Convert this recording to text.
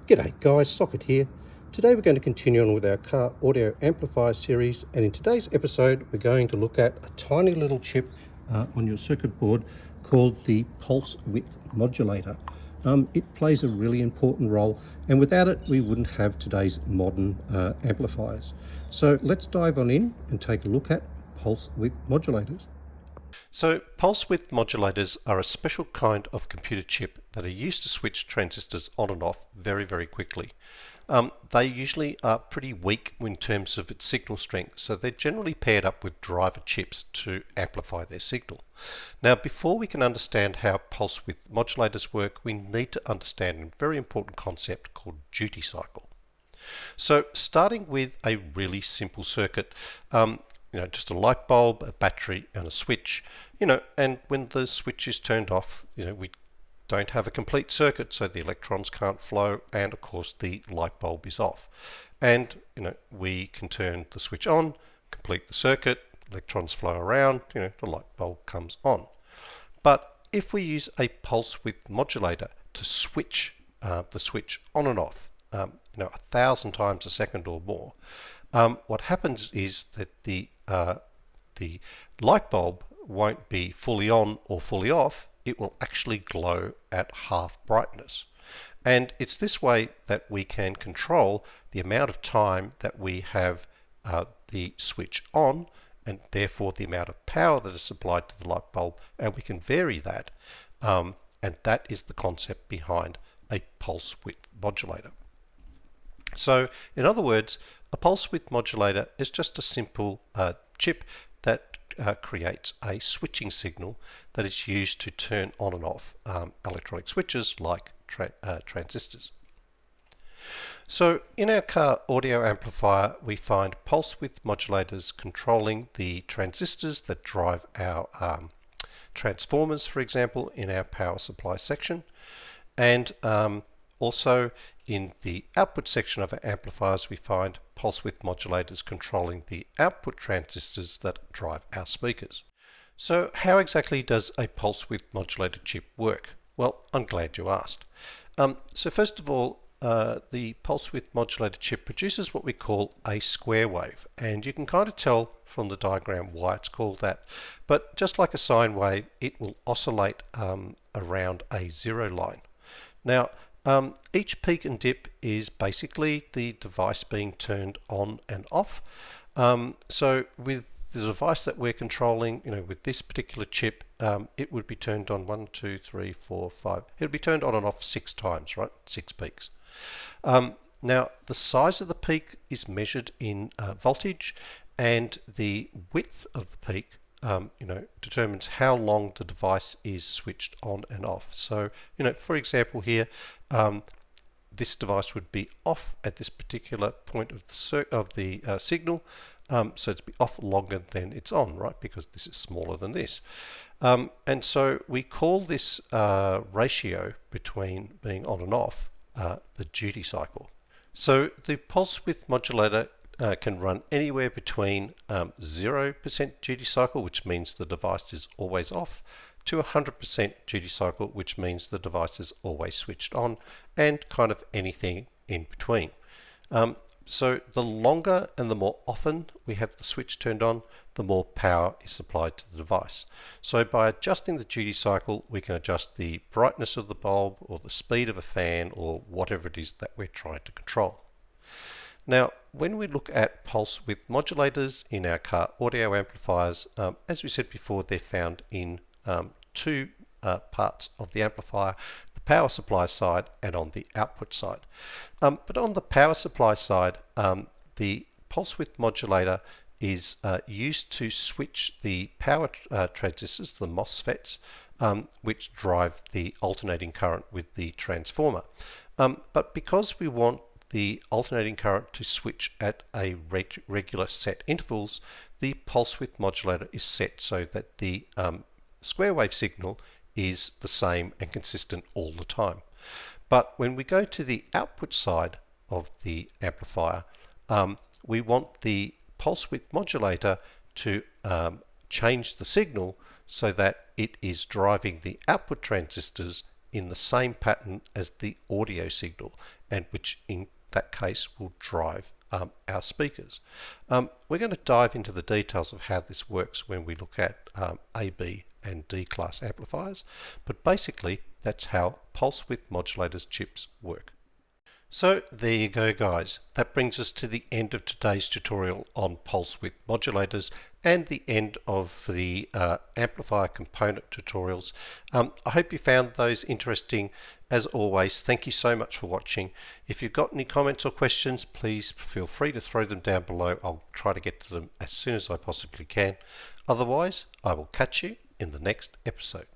G'day guys, Socket here. Today we're going to continue on with our car audio amplifier series, and in today's episode we're going to look at a tiny little chip on your circuit board called the Pulse Width Modulator. It plays a really important role, and without it we wouldn't have today's modern amplifiers. So let's dive on in and take a look at Pulse Width Modulators. So pulse width modulators are a special kind of computer chip that are used to switch transistors on and off very quickly. They usually are pretty weak in terms of its signal strength, so they're generally paired up with driver chips to amplify their signal. Now, before we can understand how pulse width modulators work, we need to understand a very important concept called duty cycle. So starting with a really simple circuit, just a light bulb, a battery and a switch, and when the switch is turned off, we don't have a complete circuit, so the electrons can't flow, and of course the light bulb is off. And we can turn the switch on, complete the circuit, electrons flow around, the light bulb comes on. But if we use a pulse width modulator to switch the switch on and off, 1,000 times a second or more, what happens is that the light bulb won't be fully on or fully off. It will actually glow at half brightness. And it's this way that we can control the amount of time that we have the switch on, and therefore the amount of power that is supplied to the light bulb, and we can vary that. And that is the concept behind a pulse width modulator. So in other words, a pulse width modulator is just a simple chip that creates a switching signal that is used to turn on and off electronic switches like transistors. So in our car audio amplifier, we find pulse width modulators controlling the transistors that drive our transformers, for example, in our power supply section, and also in the output section of our amplifiers we find pulse width modulators controlling the output transistors that drive our speakers. So how exactly does a pulse width modulator chip work? Well, I'm glad you asked. So first of all, the pulse width modulator chip produces what we call a square wave, and you can kind of tell from the diagram why it's called that. But just like a sine wave, it will oscillate around a zero line. Now, each peak and dip is basically the device being turned on and off. So with the device that we're controlling, with this particular chip, it would be turned on 1, 2, 3, 4, 5. It would be turned on and off 6 times, right? 6 peaks. Now, the size of the peak is measured in voltage, and the width of the peak determines how long the device is switched on and off. So, for example here, this device would be off at this particular point of the signal, so it's be off longer than it's on, right? Because this is smaller than this. And so we call this ratio between being on and off the duty cycle. So the pulse width modulator can run anywhere between 0% duty cycle, which means the device is always off, to 100% duty cycle, which means the device is always switched on, and kind of anything in between. So the longer and the more often we have the switch turned on, the more power is supplied to the device. So by adjusting the duty cycle, we can adjust the brightness of the bulb or the speed of a fan or whatever it is that we're trying to control. Now, when we look at pulse width modulators in our car audio amplifiers, as we said before, they're found in two parts of the amplifier, the power supply side and on the output side. But on the power supply side, the pulse width modulator is used to switch the power transistors, the MOSFETs, which drive the alternating current with the transformer. But because we want the alternating current to switch at a regular set intervals, the pulse width modulator is set so that the square wave signal is the same and consistent all the time. But when we go to the output side of the amplifier, we want the pulse width modulator to change the signal so that it is driving the output transistors in the same pattern as the audio signal, and which in that case will drive our speakers. We're going to dive into the details of how this works when we look at A, B and D class amplifiers, but basically that's how pulse width modulators chips work. So there you go, guys. That brings us to the end of today's tutorial on pulse width modulators and the end of the amplifier component tutorials. I hope you found those interesting. As always, thank you so much for watching. If you've got any comments or questions, please feel free to throw them down below. I'll try to get to them as soon as I possibly can. Otherwise, I will catch you in the next episode.